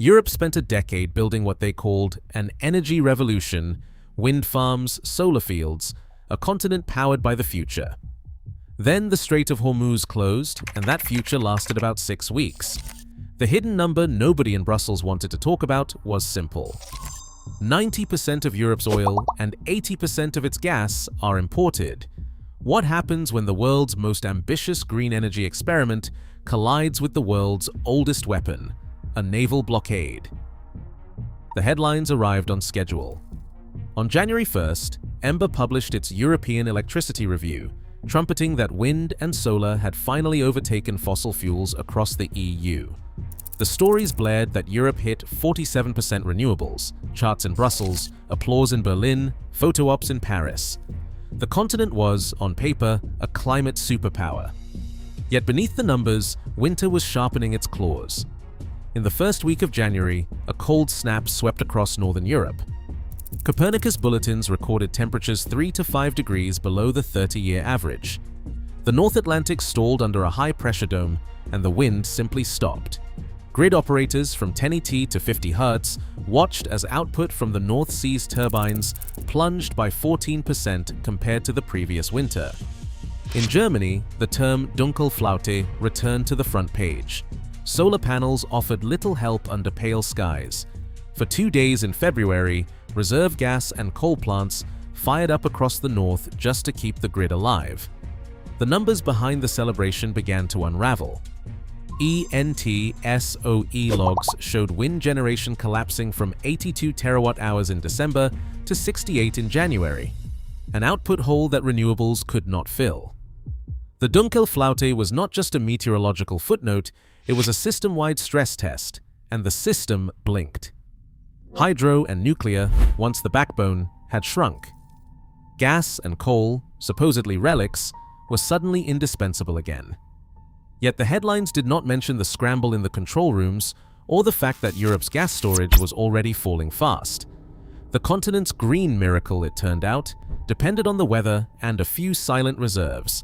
Europe spent a decade building what they called an energy revolution: wind farms, solar fields, a continent powered by the future. Then the Strait of Hormuz closed, and that future lasted about 6 weeks. The hidden number nobody in Brussels wanted to talk about was simple. 90% of Europe's oil and 80% of its gas are imported. What happens when the world's most ambitious green energy experiment collides with the world's oldest weapon, a naval blockade? The headlines arrived on schedule. On January 1st, Ember published its European Electricity Review, trumpeting that wind and solar had finally overtaken fossil fuels across the EU. The stories blared that Europe hit 47% renewables, charts in Brussels, applause in Berlin, photo ops in Paris. The continent was, on paper, a climate superpower. Yet beneath the numbers, winter was sharpening its claws. In the first week of January, a cold snap swept across northern Europe. Copernicus bulletins recorded temperatures 3 to 5 degrees below the 30-year average. The North Atlantic stalled under a high-pressure dome, and the wind simply stopped. Grid operators from 10ET to 50 Hz watched as output from the North Sea's turbines plunged by 14% compared to the previous winter. In Germany, the term Dunkelflaute returned to the front page. Solar panels offered little help under pale skies. For 2 days in February, reserve gas and coal plants fired up across the north just to keep the grid alive. The numbers behind the celebration began to unravel. ENTSOE logs showed wind generation collapsing from 82 terawatt-hours in December to 68 in January, an output hole that renewables could not fill. The Dunkelflaute was not just a meteorological footnote, it was a system-wide stress test, and the system blinked. Hydro and nuclear, once the backbone, had shrunk. Gas and coal, supposedly relics, were suddenly indispensable again. Yet the headlines did not mention the scramble in the control rooms or the fact that Europe's gas storage was already falling fast. The continent's green miracle, it turned out, depended on the weather and a few silent reserves.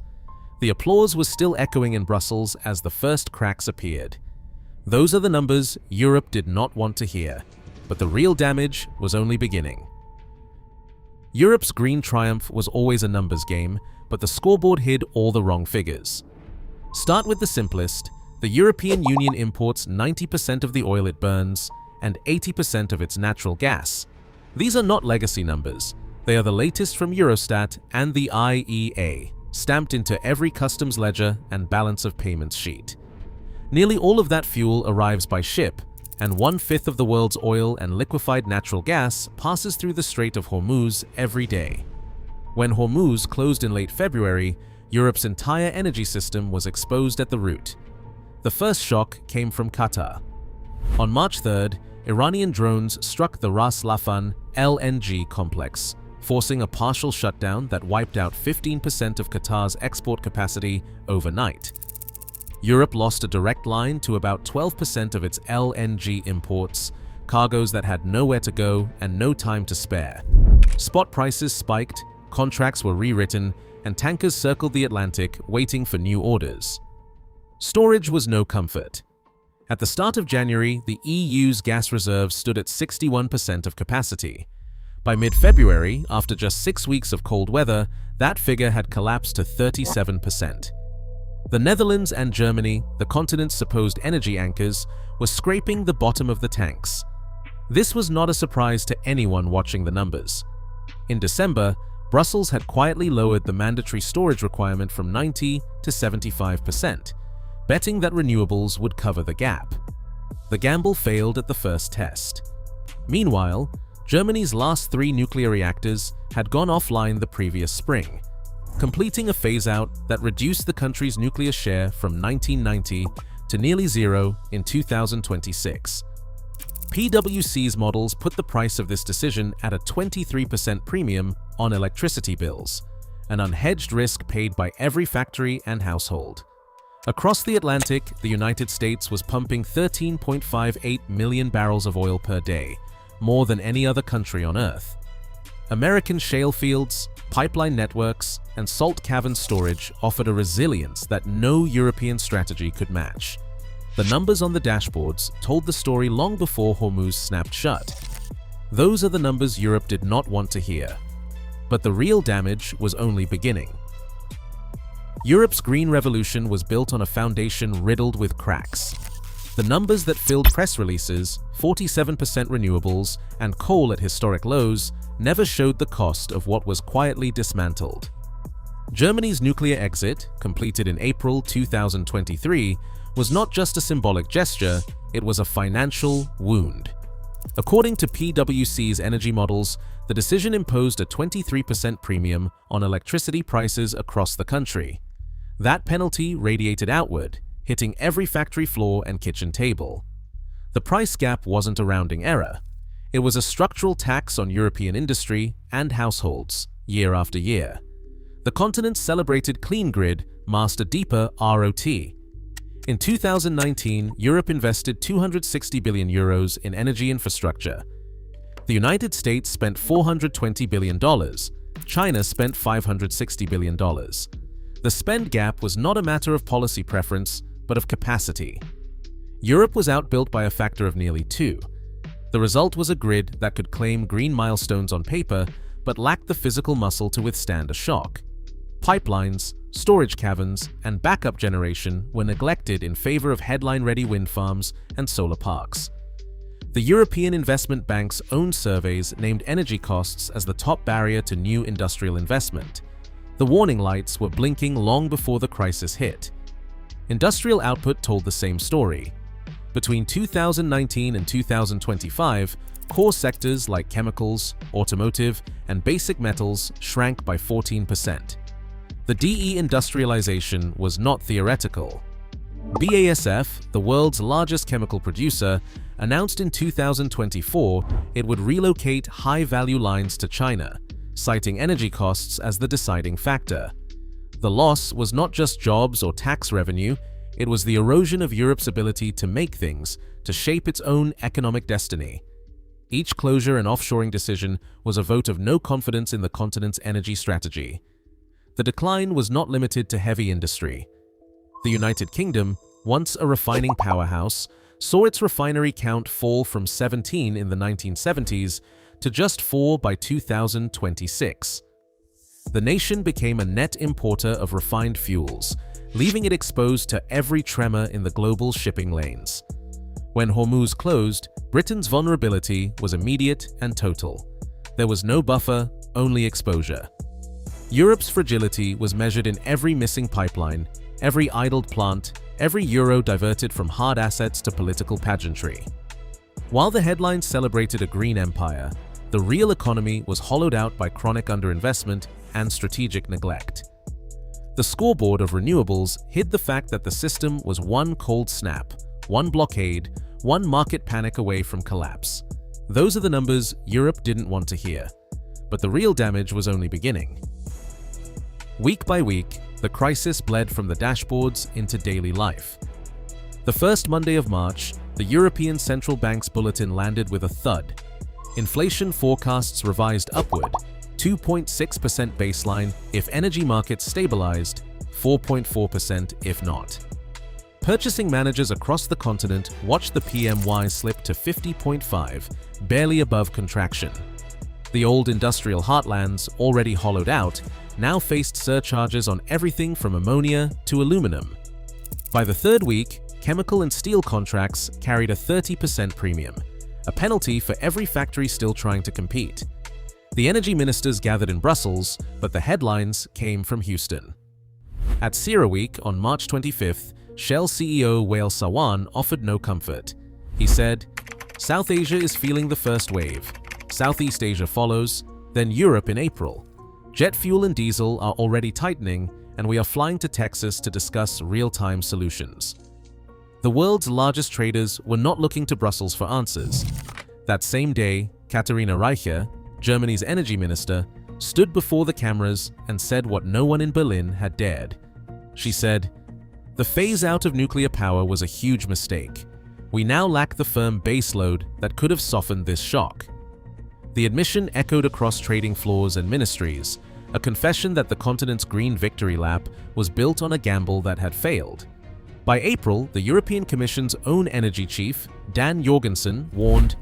The applause was still echoing in Brussels as the first cracks appeared. Those are the numbers Europe did not want to hear, but the real damage was only beginning. Europe's green triumph was always a numbers game, but the scoreboard hid all the wrong figures. Start with the simplest. The European Union imports 90% of the oil it burns and 80% of its natural gas. These are not legacy numbers. They are the latest from Eurostat and the IEA, stamped into every customs ledger and balance of payments sheet. Nearly all of that fuel arrives by ship, and 1/5 of the world's oil and liquefied natural gas passes through the Strait of Hormuz every day. When Hormuz closed in late February, Europe's entire energy system was exposed at the root. The first shock came from Qatar. On March 3rd, Iranian drones struck the Ras Laffan LNG complex, forcing a partial shutdown that wiped out 15% of Qatar's export capacity overnight. Europe lost a direct line to about 12% of its LNG imports, cargoes that had nowhere to go and no time to spare. Spot prices spiked, contracts were rewritten, and tankers circled the Atlantic waiting for new orders. Storage was no comfort. At the start of January, the EU's gas reserves stood at 61% of capacity. By mid-February, after just 6 weeks of cold weather, that figure had collapsed to 37%. The Netherlands and Germany, the continent's supposed energy anchors, were scraping the bottom of the tanks. This was not a surprise to anyone watching the numbers. In December, Brussels had quietly lowered the mandatory storage requirement from 90 to 75%, betting that renewables would cover the gap. The gamble failed at the first test. Meanwhile, Germany's last 3 nuclear reactors had gone offline the previous spring, completing a phase-out that reduced the country's nuclear share from 1990 to nearly zero in 2026. PwC's models put the price of this decision at a 23% premium on electricity bills, an unhedged risk paid by every factory and household. Across the Atlantic, the United States was pumping 13.58 million barrels of oil per day, more than any other country on Earth. American shale fields, pipeline networks, and salt cavern storage offered a resilience that no European strategy could match. The numbers on the dashboards told the story long before Hormuz snapped shut. Those are the numbers Europe did not want to hear. But the real damage was only beginning. Europe's green revolution was built on a foundation riddled with cracks. The numbers that filled press releases, 47% renewables, and coal at historic lows, never showed the cost of what was quietly dismantled. Germany's nuclear exit, completed in April 2023, was not just a symbolic gesture, it was a financial wound. According to PwC's energy models, the decision imposed a 23% premium on electricity prices across the country. That penalty radiated outward, hitting every factory floor and kitchen table. The price gap wasn't a rounding error. It was a structural tax on European industry and households, year after year. The continent's celebrated clean grid masked a deeper ROT. In 2019, Europe invested €260 billion in energy infrastructure. The United States spent $420 billion. China spent $560 billion. The spend gap was not a matter of policy preference, but of capacity. Europe was outbuilt by a factor of nearly 2. The result was a grid that could claim green milestones on paper, but lacked the physical muscle to withstand a shock. Pipelines, storage caverns, and backup generation were neglected in favor of headline-ready wind farms and solar parks. The European Investment Bank's own surveys named energy costs as the top barrier to new industrial investment. The warning lights were blinking long before the crisis hit. Industrial output told the same story. Between 2019 and 2025, core sectors like chemicals, automotive, and basic metals shrank by 14%. The deindustrialization was not theoretical. BASF, the world's largest chemical producer, announced in 2024 it would relocate high-value lines to China, citing energy costs as the deciding factor. The loss was not just jobs or tax revenue, it was the erosion of Europe's ability to make things, to shape its own economic destiny. Each closure and offshoring decision was a vote of no confidence in the continent's energy strategy. The decline was not limited to heavy industry. The United Kingdom, once a refining powerhouse, saw its refinery count fall from 17 in the 1970s to just 4 by 2026. The nation became a net importer of refined fuels, leaving it exposed to every tremor in the global shipping lanes. When Hormuz closed, Britain's vulnerability was immediate and total. There was no buffer, only exposure. Europe's fragility was measured in every missing pipeline, every idled plant, every euro diverted from hard assets to political pageantry. While the headlines celebrated a green empire, the real economy was hollowed out by chronic underinvestment and strategic neglect. The scoreboard of renewables hid the fact that the system was one cold snap, one blockade, one market panic away from collapse. Those are the numbers Europe didn't want to hear. But the real damage was only beginning. Week by week, the crisis bled from the dashboards into daily life. The first Monday of March, the European Central Bank's bulletin landed with a thud. Inflation forecasts revised upward, 2.6% baseline if energy markets stabilized, 4.4% if not. Purchasing managers across the continent watched the PMY slip to 50.5, barely above contraction. The old industrial heartlands, already hollowed out, now faced surcharges on everything from ammonia to aluminum. By the third week, chemical and steel contracts carried a 30% premium, a penalty for every factory still trying to compete. The energy ministers gathered in Brussels, but the headlines came from Houston. At CERAWeek on March 25th, Shell CEO Wael Sawan offered no comfort. He said, "South Asia is feeling the first wave. Southeast Asia follows, then Europe in April. Jet fuel and diesel are already tightening, and we are flying to Texas to discuss real-time solutions." The world's largest traders were not looking to Brussels for answers. That same day, Katharina Reiche, Germany's energy minister, stood before the cameras and said what no one in Berlin had dared. She said, "The phase-out of nuclear power was a huge mistake. We now lack the firm baseload that could have softened this shock." The admission echoed across trading floors and ministries, a confession that the continent's green victory lap was built on a gamble that had failed. By April, the European Commission's own energy chief, Dan Jorgensen, warned,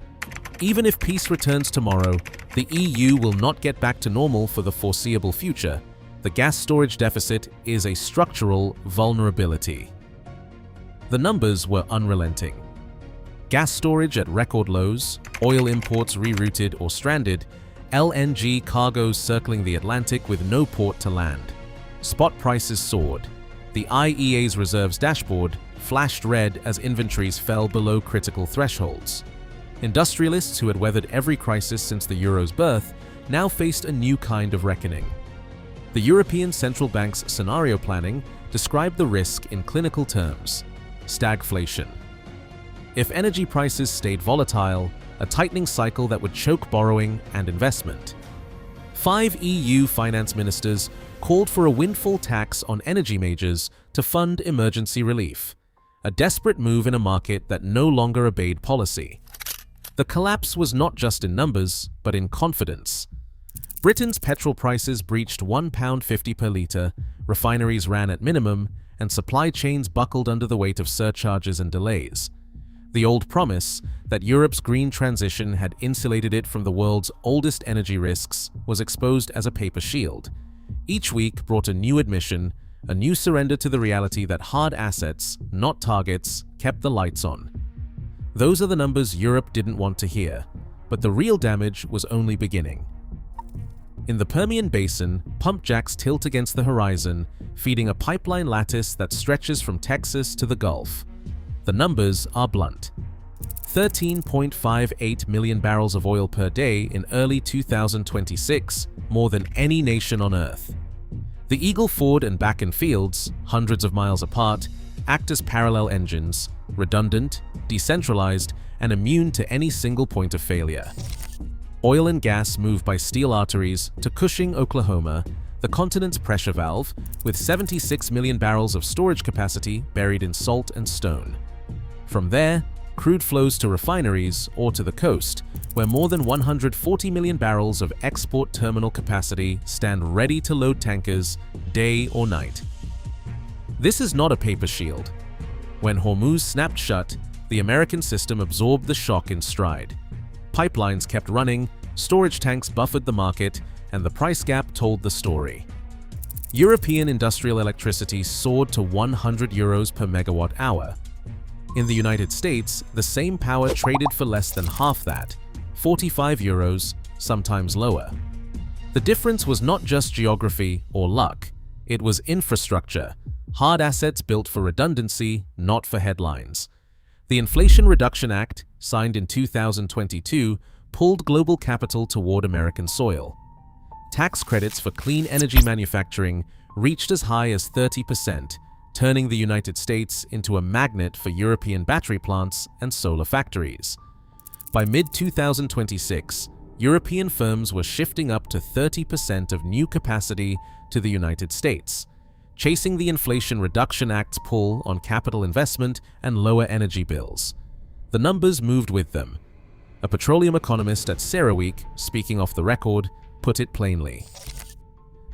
"Even if peace returns tomorrow, the EU will not get back to normal for the foreseeable future. The gas storage deficit is a structural vulnerability." The numbers were unrelenting. Gas storage at record lows, oil imports rerouted or stranded, LNG cargoes circling the Atlantic with no port to land. Spot prices soared. The IEA's reserves dashboard flashed red as inventories fell below critical thresholds. Industrialists who had weathered every crisis since the euro's birth now faced a new kind of reckoning. The European Central Bank's scenario planning described the risk in clinical terms: stagflation. If energy prices stayed volatile, a tightening cycle that would choke borrowing and investment. 5 EU finance ministers called for a windfall tax on energy majors to fund emergency relief, a desperate move in a market that no longer obeyed policy. The collapse was not just in numbers, but in confidence. Britain's petrol prices breached £1.50 per litre, refineries ran at minimum, and supply chains buckled under the weight of surcharges and delays. The old promise that Europe's green transition had insulated it from the world's oldest energy risks was exposed as a paper shield. Each week brought a new admission, a new surrender to the reality that hard assets, not targets, kept the lights on. Those are the numbers Europe didn't want to hear, but the real damage was only beginning. In the Permian Basin, pump jacks tilt against the horizon, feeding a pipeline lattice that stretches from Texas to the Gulf. The numbers are blunt. 13.58 million barrels of oil per day in early 2026, more than any nation on Earth. The Eagle Ford and Bakken fields, hundreds of miles apart, act as parallel engines, redundant, decentralized, and immune to any single point of failure. Oil and gas move by steel arteries to Cushing, Oklahoma, the continent's pressure valve, with 76 million barrels of storage capacity buried in salt and stone. From there, crude flows to refineries or to the coast, where more than 140 million barrels of export terminal capacity stand ready to load tankers day or night. This is not a paper shield. When Hormuz snapped shut, the American system absorbed the shock in stride. Pipelines kept running, storage tanks buffered the market, and the price gap told the story. European industrial electricity soared to €100 per megawatt hour. In the United States, the same power traded for less than half that, €45, sometimes lower. The difference was not just geography or luck, it was infrastructure, hard assets built for redundancy, not for headlines. The Inflation Reduction Act, signed in 2022, pulled global capital toward American soil. Tax credits for clean energy manufacturing reached as high as 30%, turning the United States into a magnet for European battery plants and solar factories. By mid-2026, European firms were shifting up to 30% of new capacity to the United States, chasing the Inflation Reduction Act's pull on capital investment and lower energy bills. The numbers moved with them. A petroleum economist at CERAWeek, speaking off the record, put it plainly.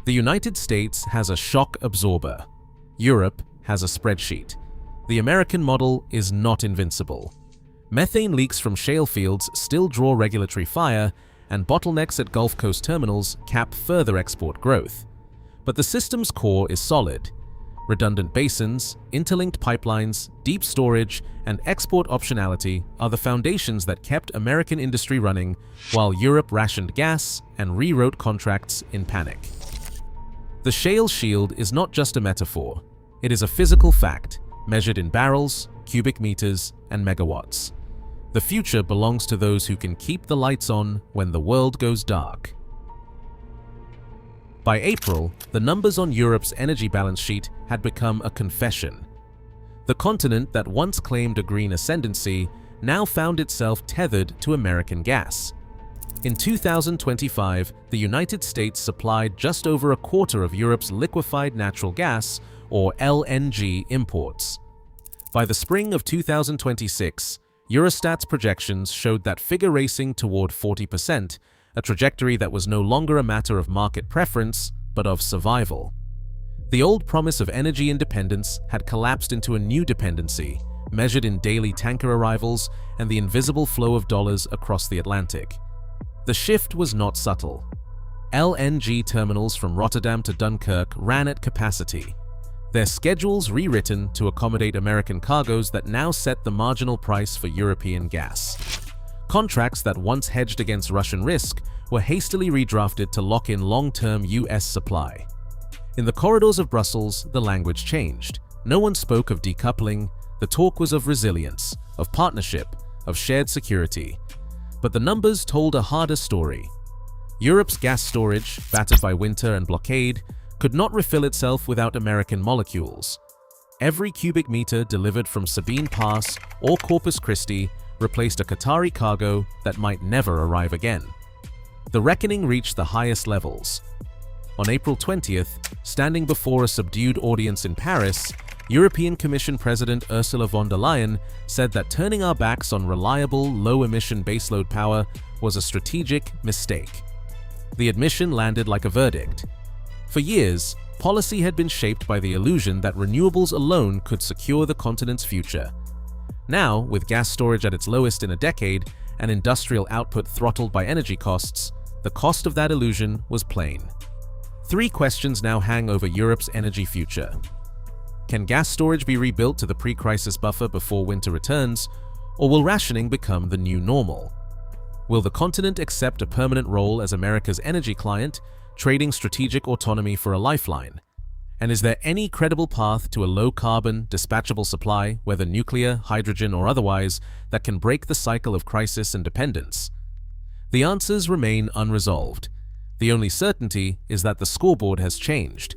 The United States has a shock absorber. Europe has a spreadsheet. The American model is not invincible. Methane leaks from shale fields still draw regulatory fire, and bottlenecks at Gulf Coast terminals cap further export growth. But the system's core is solid. Redundant basins, interlinked pipelines, deep storage, and export optionality are the foundations that kept American industry running while Europe rationed gas and rewrote contracts in panic. The Shale Shield is not just a metaphor. It is a physical fact, measured in barrels, cubic meters, and megawatts. The future belongs to those who can keep the lights on when the world goes dark. By April, the numbers on Europe's energy balance sheet had become a confession. The continent that once claimed a green ascendancy now found itself tethered to American gas. In 2025, the United States supplied just over a quarter of Europe's liquefied natural gas, or LNG, imports. By the spring of 2026, Eurostat's projections showed that figure racing toward 40%, a trajectory that was no longer a matter of market preference, but of survival. The old promise of energy independence had collapsed into a new dependency, measured in daily tanker arrivals and the invisible flow of dollars across the Atlantic. The shift was not subtle. LNG terminals from Rotterdam to Dunkirk ran at capacity, their schedules rewritten to accommodate American cargoes that now set the marginal price for European gas. Contracts that once hedged against Russian risk were hastily redrafted to lock in long-term US supply. In the corridors of Brussels, the language changed. No one spoke of decoupling. The talk was of resilience, of partnership, of shared security. But the numbers told a harder story. Europe's gas storage, battered by winter and blockade, could not refill itself without American molecules. Every cubic meter delivered from Sabine Pass or Corpus Christi replaced a Qatari cargo that might never arrive again. The reckoning reached the highest levels. On April 20th, standing before a subdued audience in Paris, European Commission President Ursula von der Leyen said that turning our backs on reliable, low-emission baseload power was a strategic mistake. The admission landed like a verdict. For years, policy had been shaped by the illusion that renewables alone could secure the continent's future. Now, with gas storage at its lowest in a decade and industrial output throttled by energy costs, the cost of that illusion was plain. Three questions now hang over Europe's energy future. Can gas storage be rebuilt to the pre-crisis buffer before winter returns, or will rationing become the new normal? Will the continent accept a permanent role as America's energy client, trading strategic autonomy for a lifeline? And is there any credible path to a low-carbon, dispatchable supply, whether nuclear, hydrogen, or otherwise, that can break the cycle of crisis and dependence? The answers remain unresolved. The only certainty is that the scoreboard has changed.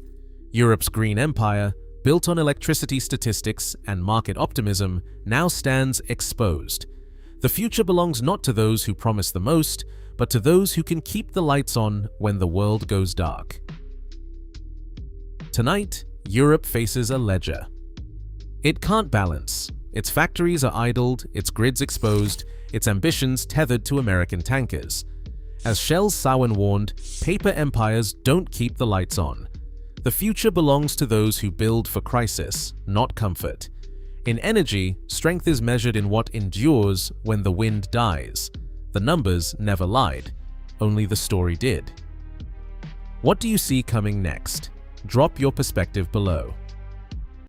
Europe's green empire, built on electricity statistics and market optimism, now stands exposed. The future belongs not to those who promise the most, but to those who can keep the lights on when the world goes dark. Tonight, Europe faces a ledger. It can't balance. Its factories are idled, its grids exposed, its ambitions tethered to American tankers. As Shell's Samhain warned, paper empires don't keep the lights on. The future belongs to those who build for crisis, not comfort. In energy, strength is measured in what endures when the wind dies. The numbers never lied, only the story did. What do you see coming next? Drop your perspective below.